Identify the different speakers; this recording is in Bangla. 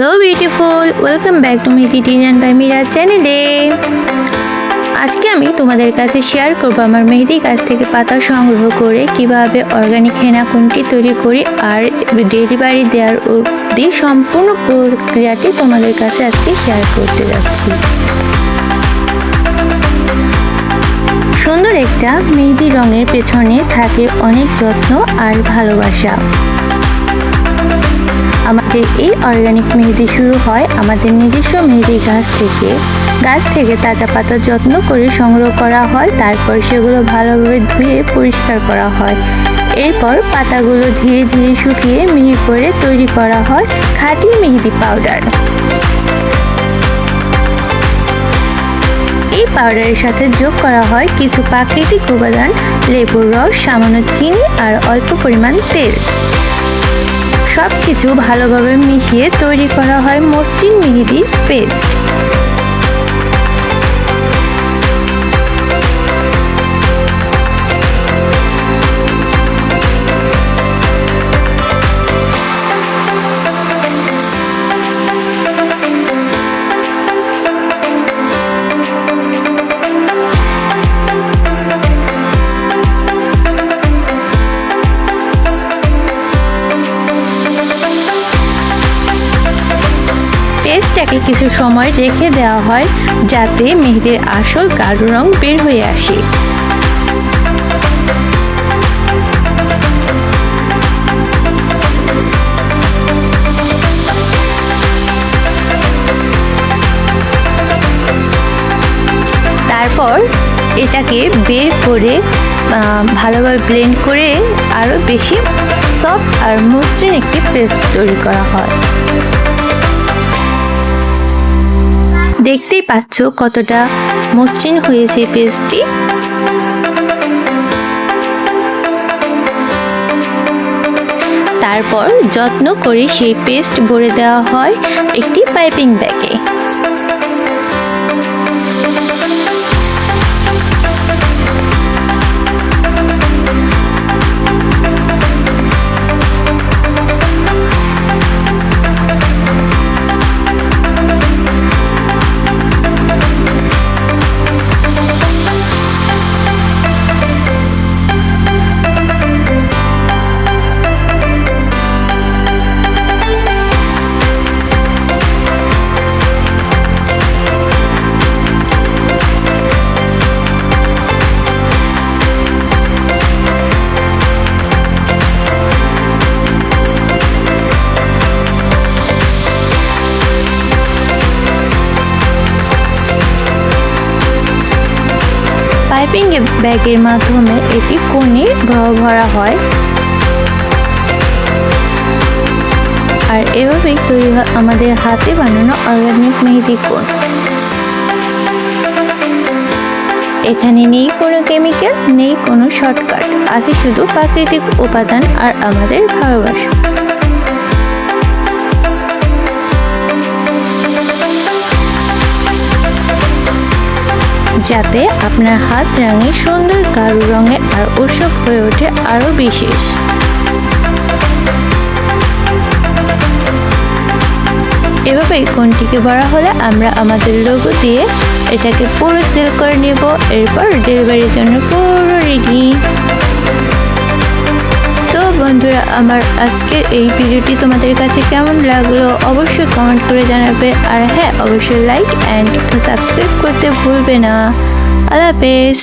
Speaker 1: Hello beautiful, welcome back to mehndi design by Miraj চ্যানেলে। আজকে আমি তোমাদের কাছে শেয়ার করব আমার মেহেদি গাছ থেকে পাতা সংগ্রহ করে কিভাবে অর্গানিক হেনা কোনটি তৈরি করি আর ডেলিভারি দেওয়ার অবধি সম্পূর্ণ প্রক্রিয়াটি তোমাদের কাছে আজকে শেয়ার করতে যাচ্ছি। সুন্দর একটা মেহেদি রঙের পেছনে থাকে অনেক যত্ন আর ভালোবাসা। আমাদের এই অর্গানিক মেহেদি শুরু হয় আমাদের নিজস্ব মেহেদি গাছ থেকে তাজা পাতা যত্ন করে সংগ্রহ করা হয়। তারপর সেগুলো ভালোভাবে ধুয়ে পরিষ্কার করা হয়। এরপর পাতাগুলো ধীরে ধীরে শুকিয়ে মিহি করে তৈরি করা হয় খাঁটি মেহেদি পাউডার। এই পাউডারের সাথে যোগ করা হয় কিছু প্রাকৃতিক উপাদান, লেবুর রস, সামান্য চিনি আর অল্প পরিমাণ তেল। সবকিছু ভালোভাবে মিশিয়ে তৈরি করা হয় মসৃণ মেহেদির পেস্ট। পেস্টটাকে কিছু সময় রেখে দেওয়া হয় যাতে মেহেদির আসল গাঢ় রং বের হয়ে আসে। তারপর এটাকে বের করে ভালোভাবে ব্লেন্ড করে আরো বেশি সফট আর মসৃণ একটি পেস্ট তৈরি করা হয়। দেখতেই পাচ্ছ কতটা মসৃণ হয়েছে পেস্টটি। তারপর যত্ন করে সেই পেস্ট ভরে দেওয়া হয় একটি পাইপিং ব্যাগে। পাইপিং ব্যাগের মাধ্যমে এটি কোণে ভরা হয় আর এভাবেই তৈরি হয় আমাদের হাতে বানানো অর্গানিক মেহেদি কোণ। এখানে নেই কোনো কেমিক্যাল, নেই কোনো শর্টকাট, আছে শুধু প্রাকৃতিক উপাদান আর আমাদের ভালোবাসা। যাতে আপনার হাত রঙে সুন্দর গাঢ় রঙে আর উৎসব হয়ে ওঠে আরো বিশেষ। এভাবে কোণটিকে ভরা হলে আমরা আমাদের লোগো দিয়ে এটাকে পুরো সিল করে নেব। এরপর ডেলিভারির জন্য পুরো রেডি। তো বন্ধুরা, আমার আজকের এই ভিডিওটি তোমাদের কাছে কেমন লাগলো অবশ্যই কমেন্ট করে জানাবে। আর হ্যাঁ, অবশ্যই লাইক অ্যান্ড সাবস্ক্রাইব করতে ভুলবে না। আল্লাহ হাফেজ।